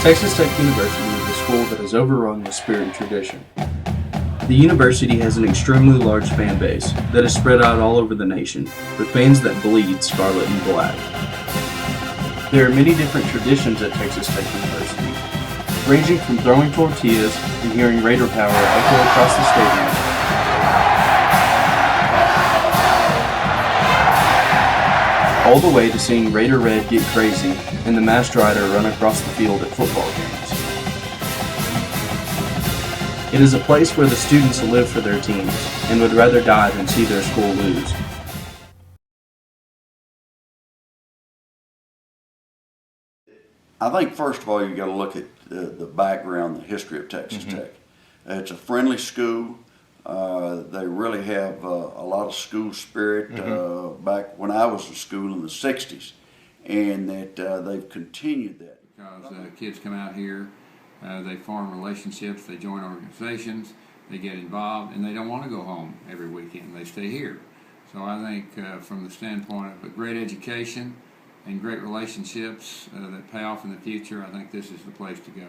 Texas Tech University is a school that is overrun with spirit and tradition. The university has an extremely large fan base that is spread out all over the nation, with fans that bleed scarlet and black. There are many different traditions at Texas Tech University, ranging from throwing tortillas and hearing Raider Power echo across the stadium, all the way to seeing Raider Red get crazy and the masked rider run across the field at football games. It is a place where the students live for their teams and would rather die than see their school lose. I think first of all you got to look at the background, the history of Texas Tech. It's a friendly school. They really have a lot of school spirit back when I was in school in the 60s, and that they've continued that. Because kids come out here, they form relationships, they join organizations, they get involved, and they don't want to go home every weekend. They stay here. So I think from the standpoint of a great education and great relationships that pay off in the future, I think this is the place to go.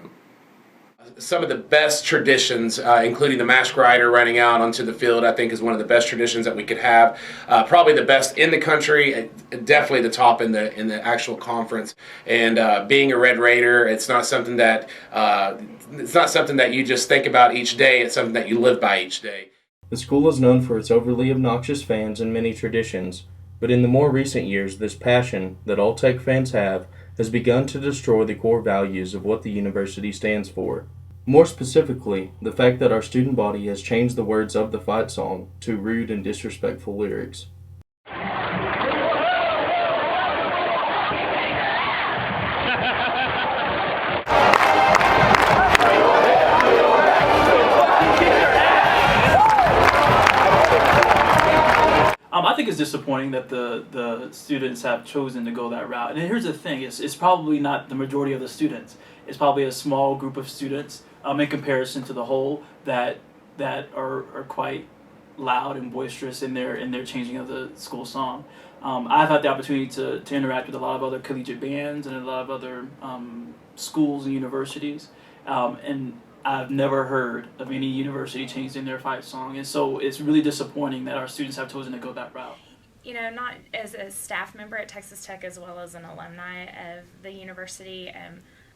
Some of the best traditions, including the masked rider running out onto the field, I think is one of the best traditions that we could have. Probably the best in the country, definitely the top in the actual conference. And being a Red Raider, it's not something that you just think about each day. It's something that you live by each day. The school is known for its overly obnoxious fans and many traditions, but in the more recent years, this passion that all Tech fans have has begun to destroy the core values of what the university stands for. More specifically, the fact that our student body has changed the words of the fight song to rude and disrespectful lyrics. I think it's disappointing that the students have chosen to go that route. And here's the thing, it's probably not the majority of the students. It's probably a small group of students in comparison to the whole that are quite loud and boisterous in their changing of the school song. I've had the opportunity to interact with a lot of other collegiate bands and a lot of other schools and universities. And I've never heard of any university changing their fight song, and so it's really disappointing that our students have chosen to go that route. You know, not as a staff member at Texas Tech as well as an alumni of the university,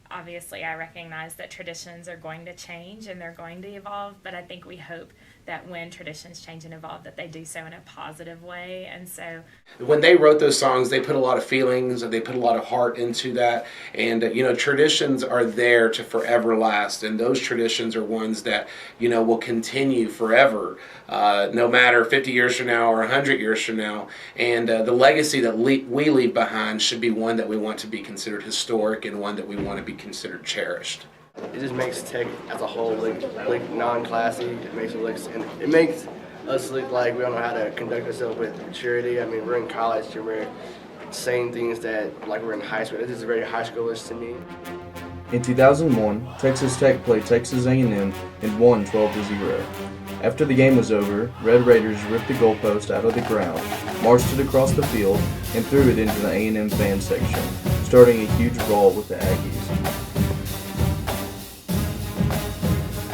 obviously I recognize that traditions are going to change and they're going to evolve, but I think we hope that when traditions change and evolve that they do so in a positive way. And so when they wrote those songs, they put a lot of feelings and they put a lot of heart into that. And traditions are there to forever last, and those traditions are ones that will continue forever, no matter 50 years from now or 100 years from now. And the legacy that we leave behind should be one that we want to be considered historic and one that we want to be considered cherished. It just makes Tech as a whole look non-classy. It makes us look like we don't know how to conduct ourselves with maturity. I mean, we're in college and we're saying things that like we're in high school. This is very high schoolish to me. In 2001, Texas Tech played Texas A&M and won 12-0. After the game was over, Red Raiders ripped the goalpost out of the ground, marched it across the field, and threw it into the A&M fan section, starting a huge brawl with the Aggies.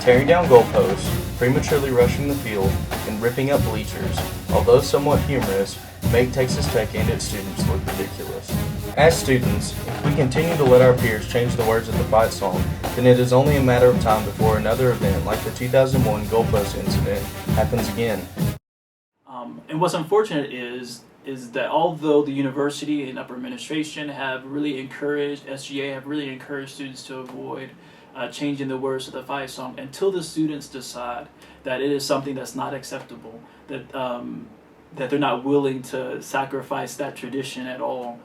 Tearing down goalposts, prematurely rushing the field, and ripping up bleachers, although somewhat humorous, make Texas Tech and its students look ridiculous. As students, if we continue to let our peers change the words of the fight song, then it is only a matter of time before another event like the 2001 goalpost incident happens again. And what's unfortunate is that although the university and upper administration have really encouraged, SGA have really encouraged students to avoid changing the words of the fight song, until the students decide that it is something that's not acceptable, that they're not willing to sacrifice that tradition at all,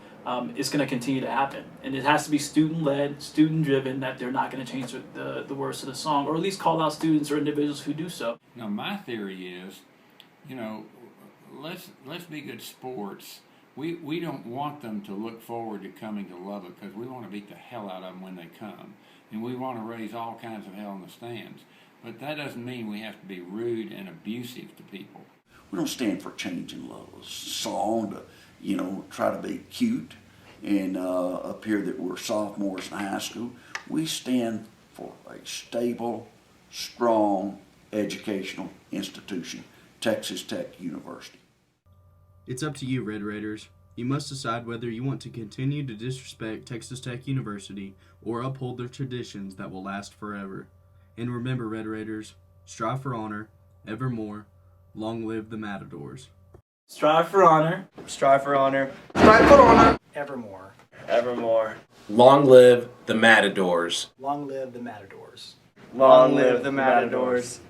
it's going to continue to happen. And it has to be student-led, student-driven, that they're not going to change the words of the song, or at least call out students or individuals who do so. Now, my theory is, let's be good sports. We don't want them to look forward to coming to Lubbock because we want to beat the hell out of them when they come. And we want to raise all kinds of hell in the stands. But that doesn't mean we have to be rude and abusive to people. We don't stand for changing the song to, try to be cute. and up here that we're sophomores in high school. We stand for a stable, strong educational institution, Texas Tech University. It's up to you, Red Raiders. You must decide whether you want to continue to disrespect Texas Tech University or uphold their traditions that will last forever. And remember, Red Raiders, strive for honor, evermore. Long live the Matadors. Strive for honor. Strive for honor. Strive for honor. Evermore. Evermore. Long live the Matadors. Long live the Matadors. Long live the Matadors.